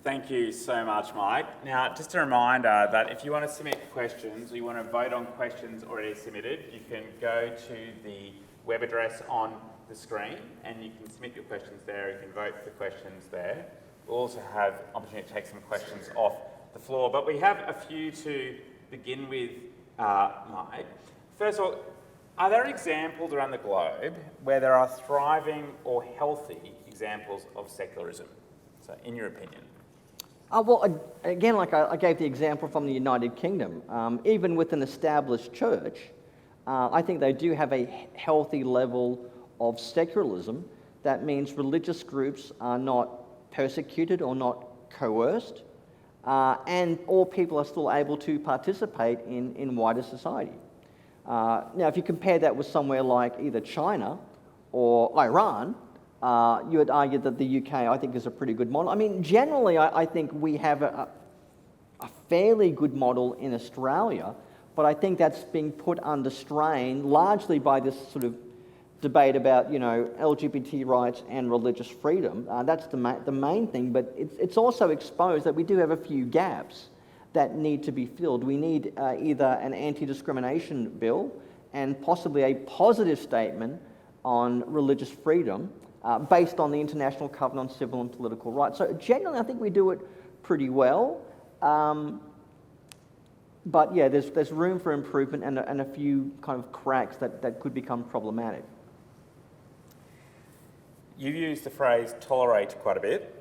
Thank you so much, Mike. Now, just a reminder that if you want to submit questions or you want to vote on questions already submitted, you can go to the web address on the screen and you can submit your questions there. You can vote for questions there. We'll also have opportunity to take some questions off the floor, but we have a few to begin with, Mike. First of all, are there examples around the globe where there are thriving or healthy examples of secularism? So, in your opinion? Well, again, like I gave the example from the United Kingdom, even with an established church, I think they do have a healthy level of secularism. That means religious groups are not persecuted or not coerced, and all people are still able to participate in wider society. Now, if you compare that with somewhere like either China or Iran, you would argue that the UK, I think, is a pretty good model. I mean, generally, I think we have a fairly good model in Australia, but I think that's being put under strain largely by this sort of debate about, LGBT rights and religious freedom. That's the main thing, but it's also exposed that we do have a few gaps that need to be filled. We need either an anti-discrimination bill and possibly a positive statement on religious freedom based on the International Covenant on Civil and Political Rights. So generally, I think we do it pretty well. But yeah, there's room for improvement and a few kind of cracks that could become problematic. You've used the phrase tolerate quite a bit.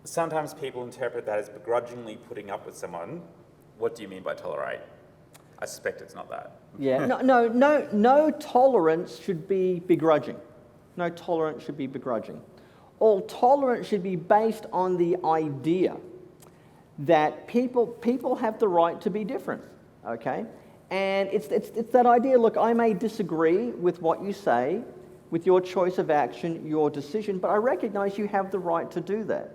Sometimes people interpret that as begrudgingly putting up with someone. What do you mean by tolerate? I suspect it's not that. Yeah, no tolerance should be begrudging. No tolerance should be begrudging. All tolerance should be based on the idea that people have the right to be different, okay? And it's that idea, look, I may disagree with what you say, with your choice of action, your decision, but I recognize you have the right to do that.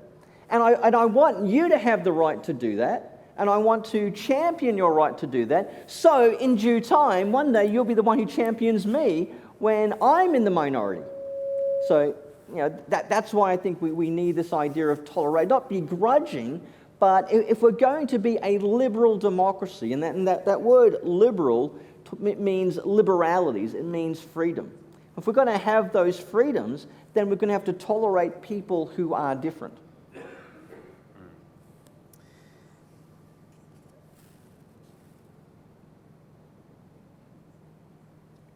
And I want you to have the right to do that, and I want to champion your right to do that, so in due time, one day you'll be the one who champions me when I'm in the minority. So, that's why I think we need this idea of tolerate, not begrudging, but if we're going to be a liberal democracy, and that word liberal means liberalities, it means freedom. If we're going to have those freedoms, then we're going to have to tolerate people who are different.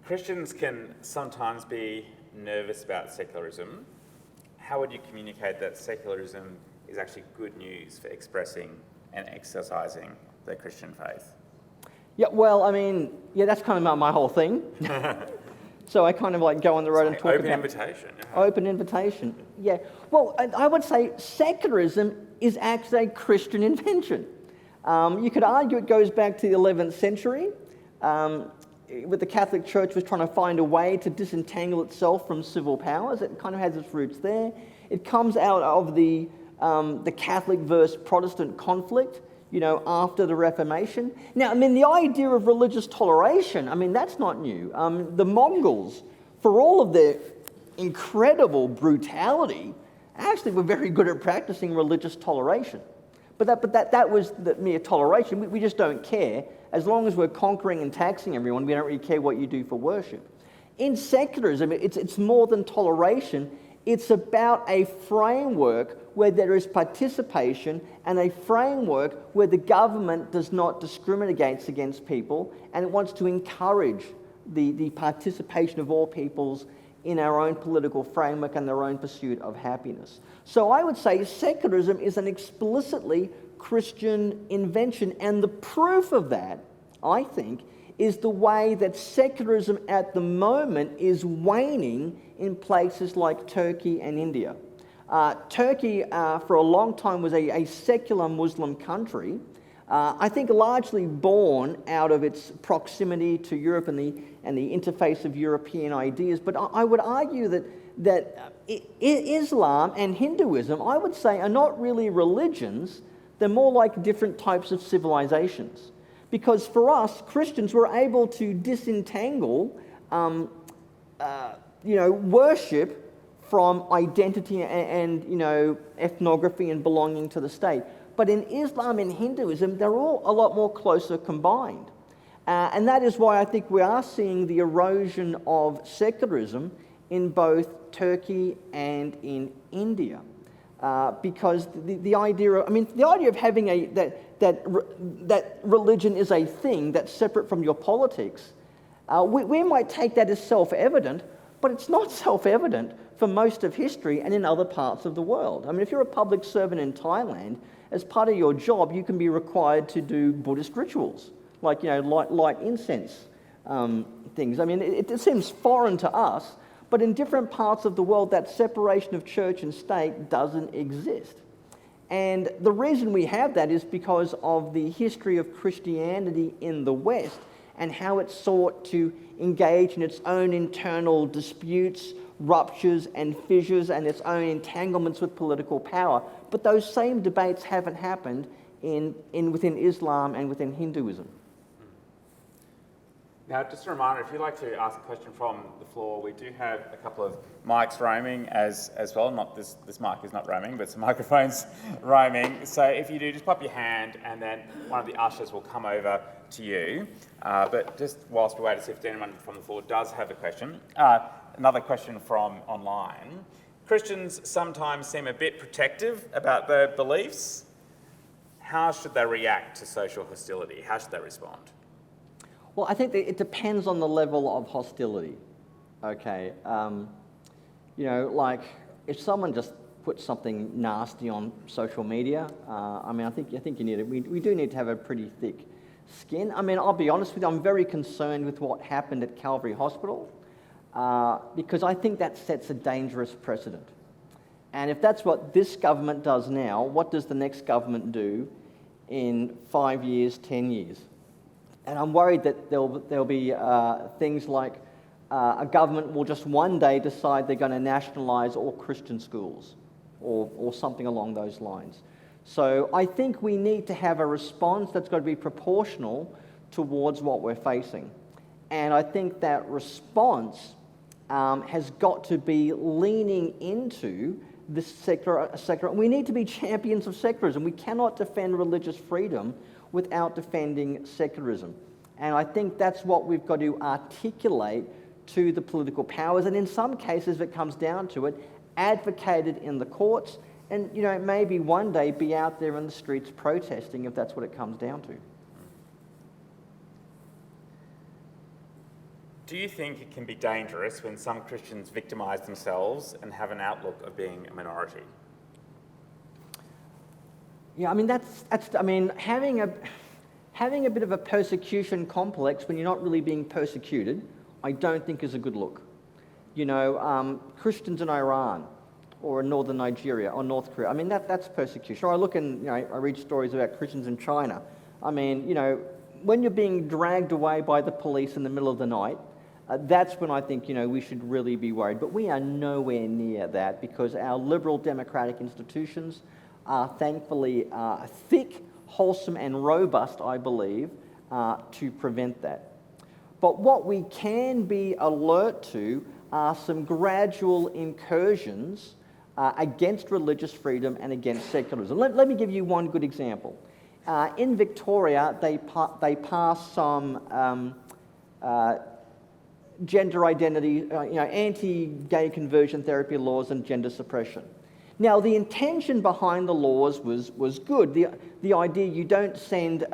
Christians can sometimes be nervous about secularism. How would you communicate that secularism is actually good news for expressing and exercising the Christian faith? Yeah, well, I mean, that's kind of my whole thing. So I kind of like go on the road and talk about... Open invitation, yeah. Well, I would say secularism is actually a Christian invention. You could argue it goes back to the 11th century, with the Catholic Church was trying to find a way to disentangle itself from civil powers. It kind of has its roots there. It comes out of the Catholic versus Protestant conflict, after the Reformation. Now, I mean, the idea of religious toleration, I mean, that's not new. The Mongols, for all of their incredible brutality, actually were very good at practicing religious toleration. But that was the mere toleration. We just don't care. As long as we're conquering and taxing everyone, we don't really care what you do for worship. In secularism, it's more than toleration. It's about a framework where there is participation and a framework where the government does not discriminate against people, and it wants to encourage the participation of all peoples in our own political framework and their own pursuit of happiness. So I would say secularism is an explicitly Christian invention, and the proof of that, I think, is the way that secularism at the moment is waning in places like Turkey and India. Turkey, for a long time, was a secular Muslim country, I think largely born out of its proximity to Europe and the interface of European ideas. But I would argue that Islam and Hinduism, I would say, are not really religions. They're more like different types of civilizations. Because for us, Christians, were able to disentangle, worship from identity and ethnography and belonging to the state. But in Islam and Hinduism, they're all a lot more closer combined. And that is why I think we are seeing the erosion of secularism in both Turkey and in India. Because the idea of having that religion is a thing that's separate from your politics, we might take that as self-evident, but it's not self-evident for most of history and in other parts of the world. I mean, if you're a public servant in Thailand, as part of your job, you can be required to do Buddhist rituals, like light incense things. I mean, it seems foreign to us, but in different parts of the world, that separation of church and state doesn't exist. And the reason we have that is because of the history of Christianity in the West and how it sought to engage in its own internal disputes, ruptures and fissures and its own entanglements with political power. But those same debates haven't happened within Islam and within Hinduism. Now, just a reminder, if you'd like to ask a question from the floor, we do have a couple of mics roaming as well. Not this mic is not roaming, but some microphones roaming. So if you do, just pop your hand and then one of the ushers will come over to you. But just whilst we wait to see if anyone from the floor does have a question. Another question from online. Christians sometimes seem a bit protective about their beliefs. How should they react to social hostility? How should they respond? Well, I think that it depends on the level of hostility. Okay, like if someone just puts something nasty on social media, I think you need it. We do need to have a pretty thick skin. I mean, I'll be honest with you, I'm very concerned with what happened at Calvary Hospital because I think that sets a dangerous precedent. And if that's what this government does now, what does the next government do in 5 years, 10 years? And I'm worried that there'll be things like a government will just one day decide they're going to nationalise all Christian schools or something along those lines. So I think we need to have a response that's got to be proportional towards what we're facing. And I think that response has got to be leaning into this secular. We need to be champions of secularism. We cannot defend religious freedom without defending secularism. And I think that's what we've got to articulate to the political powers. And in some cases, if it comes down to it, advocated in the courts and, maybe one day be out there in the streets protesting if that's what it comes down to. Do you think it can be dangerous when some Christians victimise themselves and have an outlook of being a minority? Yeah, having a bit of a persecution complex when you're not really being persecuted, I don't think is a good look. Christians in Iran or in northern Nigeria or North Korea, that's persecution. Or I look and, I read stories about Christians in China. When you're being dragged away by the police in the middle of the night, that's when I think, we should really be worried. But we are nowhere near that because our liberal democratic institutions are thankfully thick, wholesome and robust, I believe, to prevent that. But what we can be alert to are some gradual incursions against religious freedom and against secularism. Let me give you one good example. In Victoria, they passed some gender identity, anti-gay conversion therapy laws and gender suppression. Now, the intention behind the laws was good. The idea you don't send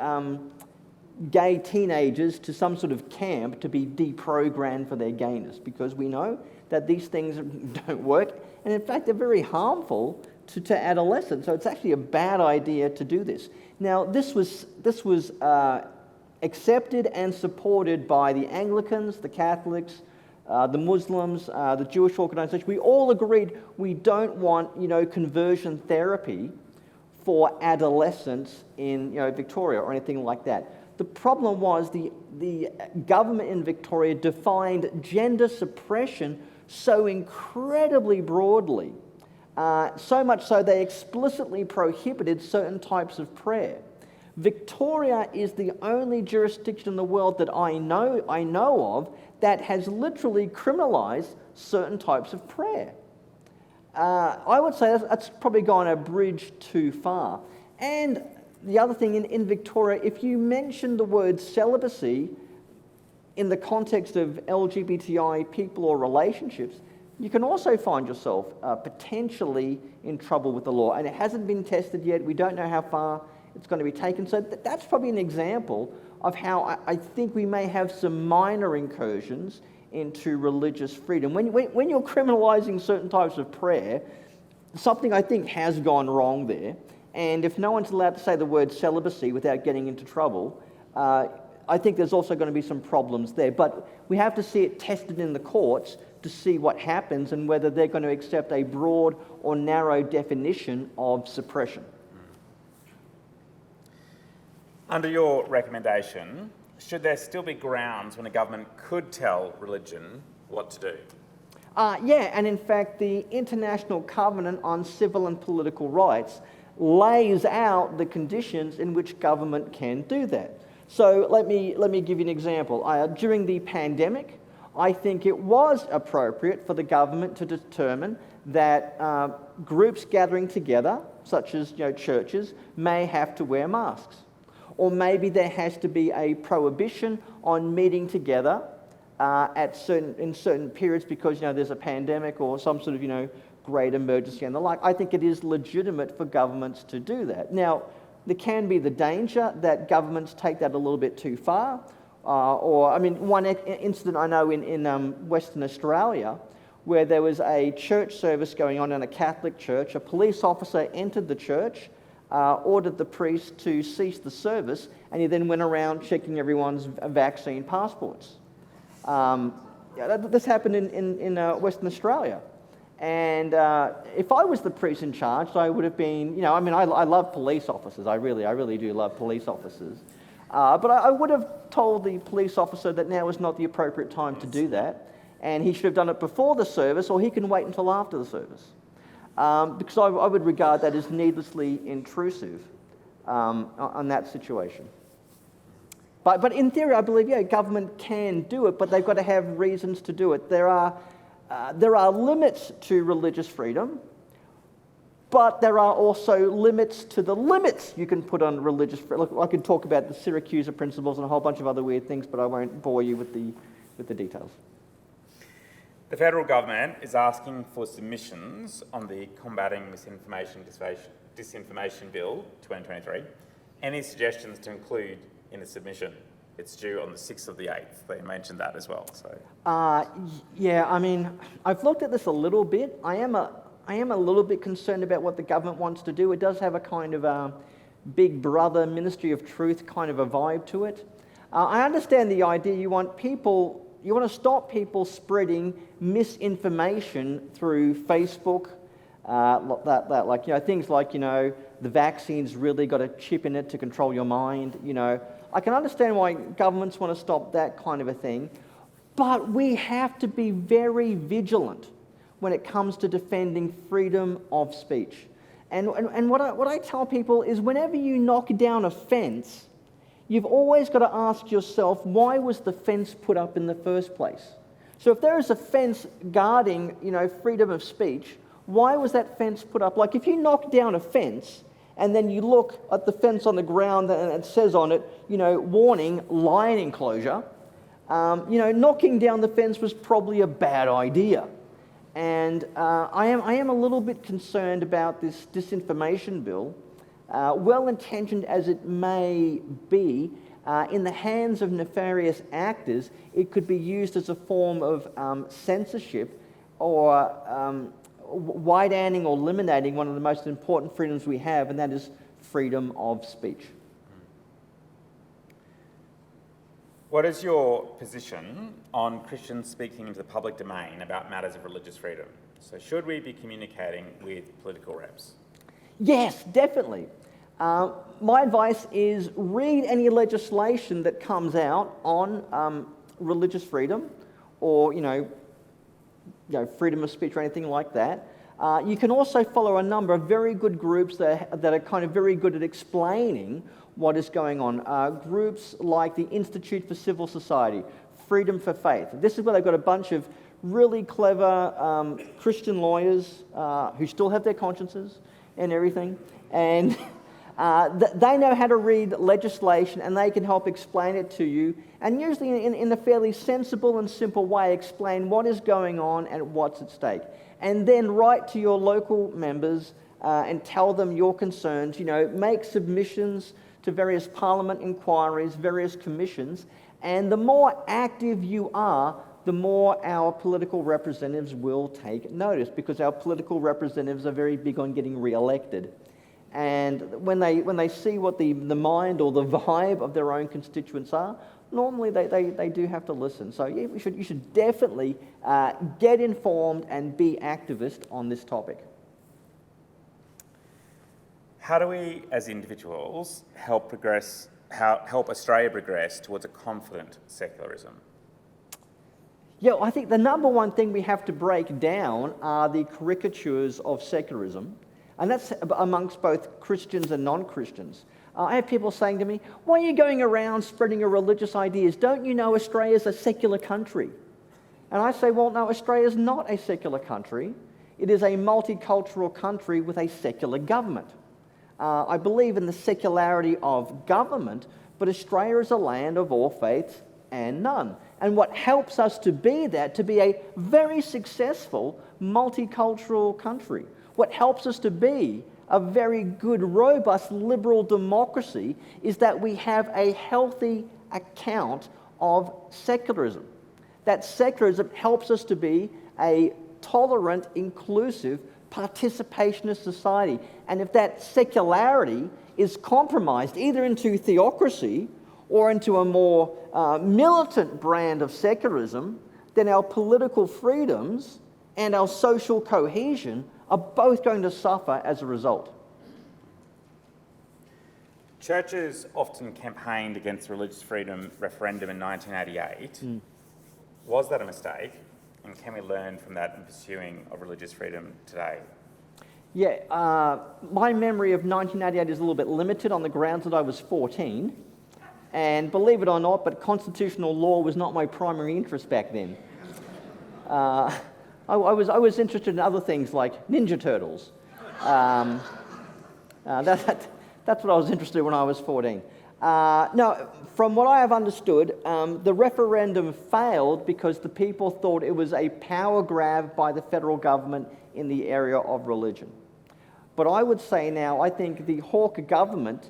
gay teenagers to some sort of camp to be deprogrammed for their gayness, because we know that these things don't work, and in fact, they're very harmful to adolescents. So it's actually a bad idea to do this. Now, this was accepted and supported by the Anglicans, the Catholics, the Muslims, the Jewish organisation. We all agreed we don't want, conversion therapy for adolescents in, Victoria or anything like that. The problem was the government in Victoria defined gender suppression so incredibly broadly, so much so they explicitly prohibited certain types of prayer. Victoria is the only jurisdiction in the world that I know of that has literally criminalised certain types of prayer. I would say that's probably gone a bridge too far. And the other thing, in Victoria, if you mention the word celibacy in the context of LGBTI people or relationships, you can also find yourself potentially in trouble with the law. And it hasn't been tested yet. We don't know how far it's going to be taken. So that's probably an example of how I think we may have some minor incursions into religious freedom. When you're criminalising certain types of prayer, something I think has gone wrong there. And if no one's allowed to say the word celibacy without getting into trouble, I think there's also going to be some problems there. But we have to see it tested in the courts to see what happens and whether they're going to accept a broad or narrow definition of suppression. Under your recommendation, should there still be grounds when a government could tell religion what to do? Yeah, and in fact, the International Covenant on Civil and Political Rights lays out the conditions in which government can do that. So let me give you an example. During the pandemic, I think it was appropriate for the government to determine that groups gathering together, such as churches, may have to wear masks. Or maybe there has to be a prohibition on meeting together in certain periods because there's a pandemic or some sort of great emergency and the like. I think it is legitimate for governments to do that. Now, there can be the danger that governments take that a little bit too far. One incident I know in Western Australia, where there was a church service going on in a Catholic church. A police officer entered the church, ordered the priest to cease the service, and he then went around checking everyone's vaccine passports. This happened in Western Australia. And if I was the priest in charge, I would have been, I love police officers. I really do love police officers. But I would have told the police officer that now is not the appropriate time to do that, and he should have done it before the service, or he can wait until after the service. Because I would regard that as needlessly intrusive on that situation. But in theory, I believe, government can do it, but they've got to have reasons to do it. There are limits to religious freedom, but there are also limits to the limits you can put on religious freedom. Look, I could talk about the Syracuse principles and a whole bunch of other weird things, but I won't bore you with the details. The federal government is asking for submissions on the Combating Misinformation Disinformation Bill 2023. Any suggestions to include in the submission? It's due on the 6th of the 8th. They mentioned that as well. So. I've looked at this a little bit. I am a little bit concerned about what the government wants to do. It does have a kind of Big Brother, Ministry of Truth kind of a vibe to it. I understand the idea. You want to stop people spreading misinformation through Facebook, things like the vaccine's really got a chip in it to control your mind. I can understand why governments want to stop that kind of a thing, but we have to be very vigilant when it comes to defending freedom of speech. And what I tell people is whenever you knock down a fence, you've always got to ask yourself, why was the fence put up in the first place? So if there is a fence guarding, freedom of speech, why was that fence put up? Like if you knock down a fence and then you look at the fence on the ground and it says on it, warning, lion enclosure, knocking down the fence was probably a bad idea. And I am a little bit concerned about this disinformation bill. Well-intentioned as it may be, in the hands of nefarious actors, it could be used as a form of censorship or widening or eliminating one of the most important freedoms we have, and that is freedom of speech. What is your position on Christians speaking into the public domain about matters of religious freedom? So should we be communicating with political reps? Yes, definitely. My advice is read any legislation that comes out on religious freedom or, freedom of speech or anything like that. You can also follow a number of very good groups that are kind of very good at explaining what is going on. Groups like the Institute for Civil Society, Freedom for Faith. This is where they've got a bunch of really clever Christian lawyers who still have their consciences and everything, and they know how to read legislation and they can help explain it to you, and usually in a fairly sensible and simple way explain what is going on and what's at stake. And then write to your local members and tell them your concerns, make submissions to various parliament inquiries, various commissions, and the more active you are, the more our political representatives will take notice, because our political representatives are very big on getting re-elected. And when they see what the mind or the vibe of their own constituents are, normally they do have to listen. So yeah, you should definitely get informed and be activist on this topic. How do we, as individuals, help Australia progress towards a confident secularism? Yeah, I think the number one thing we have to break down are the caricatures of secularism, and that's amongst both Christians and non-Christians. I have people saying to me, why are you going around spreading your religious ideas? Don't you know Australia's a secular country? And I say, well, no, Australia's not a secular country. It is a multicultural country with a secular government. I believe in the secularity of government, but Australia is a land of all faiths and none. And what helps us to be that, to be a very successful multicultural country, what helps us to be a very good, robust, liberal democracy is that we have a healthy account of secularism. That secularism helps us to be a tolerant, inclusive, participationist society. And if that secularity is compromised either into theocracy or into a more militant brand of secularism, then our political freedoms and our social cohesion are both going to suffer as a result. Churches often campaigned against the religious freedom referendum in 1988. Was that a mistake? And can we learn from that in pursuing of religious freedom today? Yeah, my memory of 1988 is a little bit limited on the grounds that I was 14. And believe it or not, but constitutional law was not my primary interest back then. I was interested in other things like Ninja Turtles. That's what I was interested in when I was 14. No, from what I have understood, the referendum failed because the people thought it was a power grab by the federal government in the area of religion. But I would say now, I think the Hawke government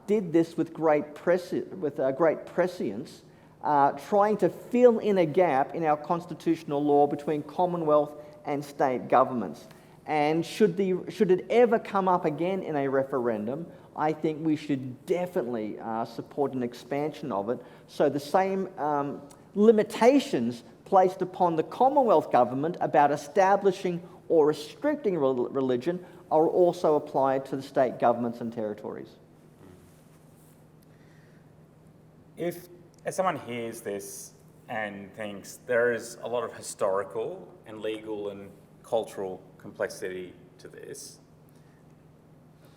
did this with great prescience, trying to fill in a gap in our constitutional law between Commonwealth and state governments. And should it ever come up again in a referendum, I think we should definitely support an expansion of it, so the same limitations placed upon the Commonwealth government about establishing or restricting religion are also applied to the state governments and territories. If someone hears this and thinks there is a lot of historical and legal and cultural complexity to this,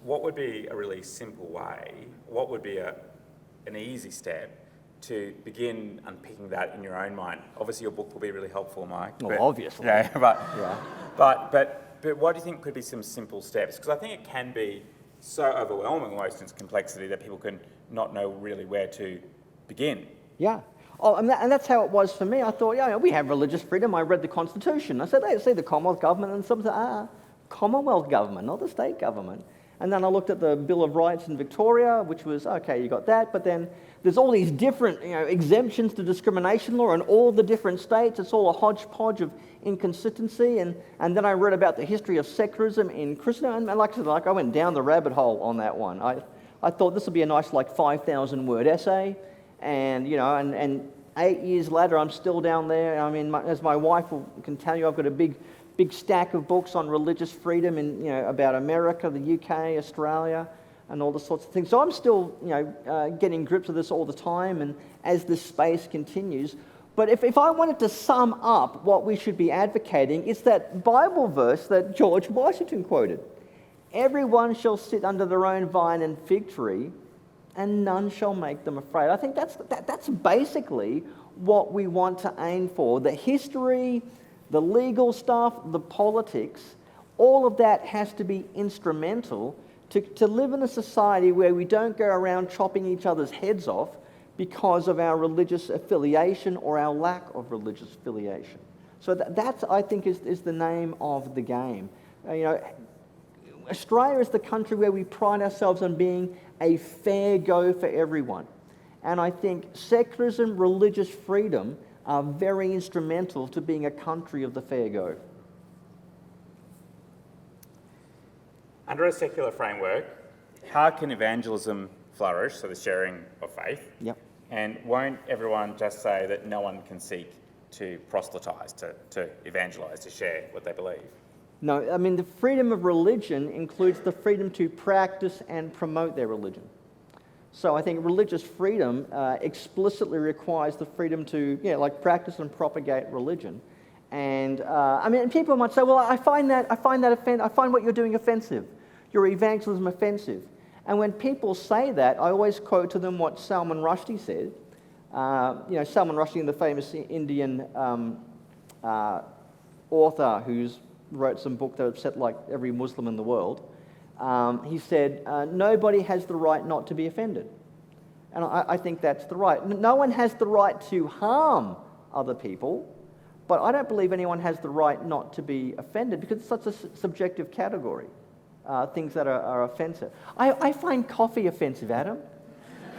what would be a really simple way, what would be an easy step to begin unpicking that in your own mind? Obviously your book will be really helpful, Mike. Well, obviously. Yeah, Yeah. But what do you think could be some simple steps? Because I think it can be so overwhelming almost in its complexity that people can not know really where to begin. Yeah. Oh, and that's how it was for me. I thought, yeah, we have religious freedom. I read the Constitution. I said, they see the Commonwealth government, and some said, Commonwealth government, not the state government. And then I looked at the Bill of Rights in Victoria, which was, okay, you got that, but then there's all these different exemptions to discrimination law in all the different states. It's all a hodgepodge of inconsistency. And then I read about the history of secularism in Christendom, and like I went down the rabbit hole on that one. I thought this would be a nice 5,000 word essay, and 8 years later I'm still down there. I mean, as my wife can tell you, I've got a big stack of books on religious freedom in about America, the UK, Australia, and all the sorts of things. So I'm still getting grips with this all the time, and as this space continues. But if I wanted to sum up what we should be advocating, it's that Bible verse that George Washington quoted: "Everyone shall sit under their own vine and fig tree, and none shall make them afraid." I think that's basically what we want to aim for. The history, the legal stuff, the politics, all of that has to be instrumental to live in a society where we don't go around chopping each other's heads off because of our religious affiliation or our lack of religious affiliation. So that's, I think, is the name of the game. Australia is the country where we pride ourselves on being a fair go for everyone. And I think secularism, religious freedom are very instrumental to being a country of the fair go. Under a secular framework, how can evangelism flourish, so the sharing of faith? Yep. And won't everyone just say that no one can seek to proselytise, to evangelise, to share what they believe? No, I mean, the freedom of religion includes the freedom to practice and promote their religion. So I think religious freedom explicitly requires the freedom to, practice and propagate religion. And people might say, well, I find what you're doing offensive. Your evangelism offensive. And when people say that, I always quote to them what Salman Rushdie said. Salman Rushdie, the famous Indian author who's wrote some book that upset like every Muslim in the world. He said, nobody has the right not to be offended. And I think that's the right. No one has the right to harm other people, but I don't believe anyone has the right not to be offended because it's such a subjective category, things that are offensive. I find coffee offensive, Adam,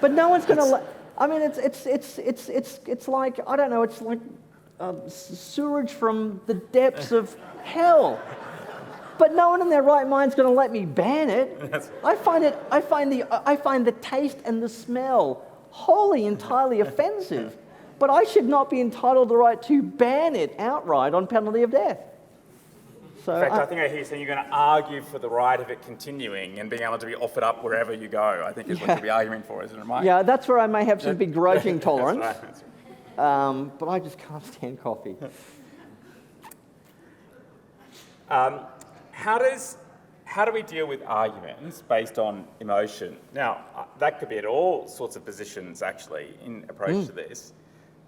but no one's going to... it's like, I don't know, it's like sewage from the depths of hell. But no one in their right mind is going to let me ban it. I find the taste and the smell wholly, entirely offensive. But I should not be entitled the right to ban it outright on penalty of death. So in fact, I think I hear you saying you're going to argue for the right of it continuing and being able to be offered up wherever you go, I think is what you'll be arguing for, isn't it, Mike? Yeah, that's where I may have some begrudging tolerance. That's right. But I just can't stand coffee. How do we deal with arguments based on emotion? Now, that could be at all sorts of positions, actually, in approach to this.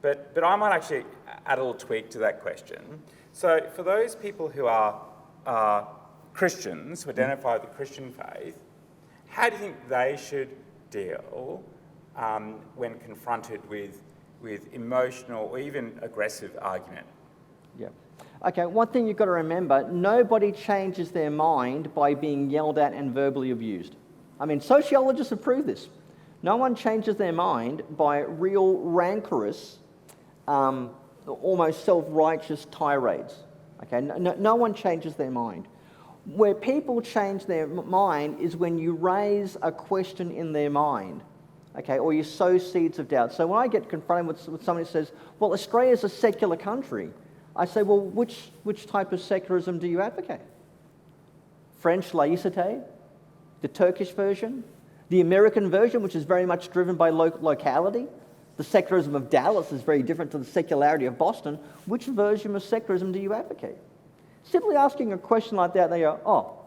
But I might actually add a little tweak to that question. So for those people who are Christians, who identify with the Christian faith, how do you think they should deal when confronted with emotional or even aggressive argument? Yeah. Okay, one thing you've got to remember, nobody changes their mind by being yelled at and verbally abused. I mean, sociologists have proved this. No one changes their mind by real rancorous, almost self-righteous tirades. Okay, no one changes their mind. Where people change their mind is when you raise a question in their mind, okay, or you sow seeds of doubt. So when I get confronted with somebody who says, well, Australia's a secular country, I say, well, which type of secularism do you advocate? French laïcité, the Turkish version, the American version, which is very much driven by locality. The secularism of Dallas is very different to the secularity of Boston. Which version of secularism do you advocate? Simply asking a question like that, they go, oh,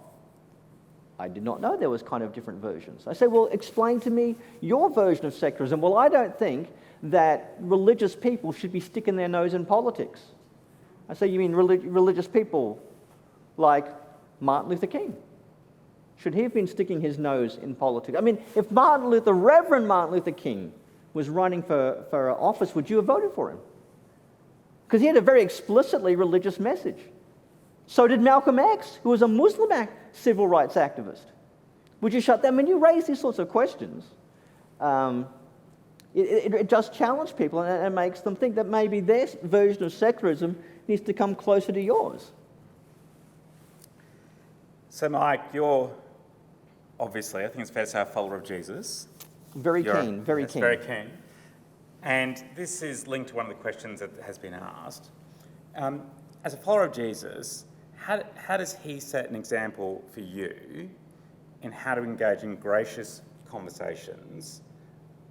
I did not know there was kind of different versions. I say, well, explain to me your version of secularism. Well, I don't think that religious people should be sticking their nose in politics. I say, you mean religious people like Martin Luther King? Should he have been sticking his nose in politics? I mean, if the Reverend Martin Luther King was running for office, would you have voted for him? Because he had a very explicitly religious message. So did Malcolm X, who was a Muslim civil rights activist. Would you shut them? When you raise these sorts of questions, it just challenges people and it makes them think that maybe their version of secularism needs to come closer to yours. So, Mike, you're obviously, I think it's fair to say, a follower of Jesus. Very keen. Very keen. And this is linked to one of the questions that has been asked. As a follower of Jesus, how does he set an example for you in how to engage in gracious conversations,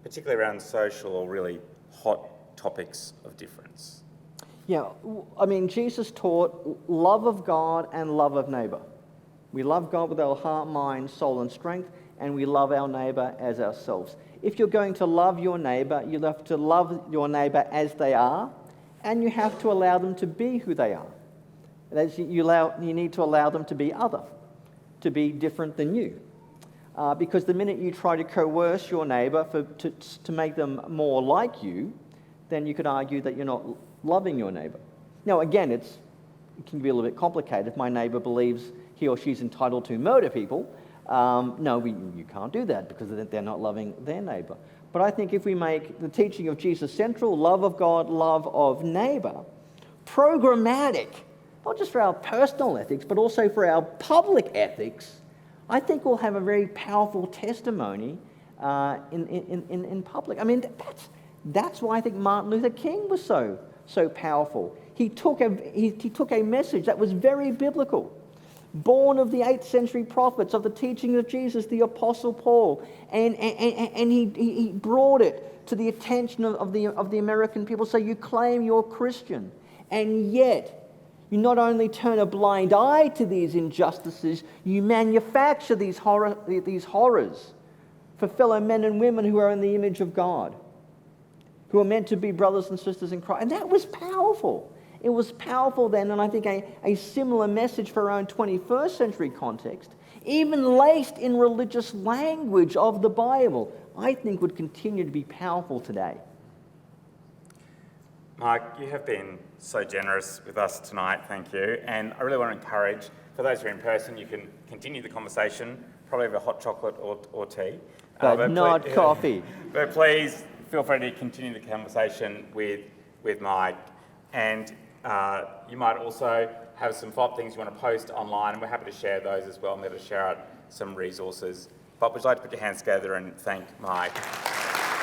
particularly around social or really hot topics of difference? Yeah, I mean, Jesus taught love of God and love of neighbour. We love God with our heart, mind, soul, and strength, and we love our neighbour as ourselves. If you're going to love your neighbour, you have to love your neighbour as they are, and you have to allow them to be who they are. You need to allow them to be other, to be different than you. Because the minute you try to coerce your neighbour to make them more like you, then you could argue that you're not loving your neighbour. Now, again, it can be a little bit complicated. If my neighbour believes he or she's entitled to murder people, you can't do that because they're not loving their neighbour. But I think if we make the teaching of Jesus central, love of God, love of neighbour, programmatic, not just for our personal ethics, but also for our public ethics, I think we'll have a very powerful testimony in public. I mean, that's why I think Martin Luther King was so powerful. He took a message that was very biblical, born of the 8th century prophets, of the teaching of Jesus, the Apostle Paul, and he brought it to the attention of the American people. So you claim you're Christian, and yet you not only turn a blind eye to these injustices, you manufacture these horrors for fellow men and women who are in the image of God, who are meant to be brothers and sisters in Christ. And that was powerful. It was powerful then, and I think a similar message for our own 21st century context, even laced in religious language of the Bible, I think would continue to be powerful today. Mike, you have been so generous with us tonight, thank you. And I really want to encourage, for those who are in person, you can continue the conversation, probably over hot chocolate or tea. But not coffee. But please feel free to continue the conversation with Mike. And you might also have some follow-up things you want to post online, and we're happy to share those as well. I'm going to share out some resources. But would you like to put your hands together and thank Mike?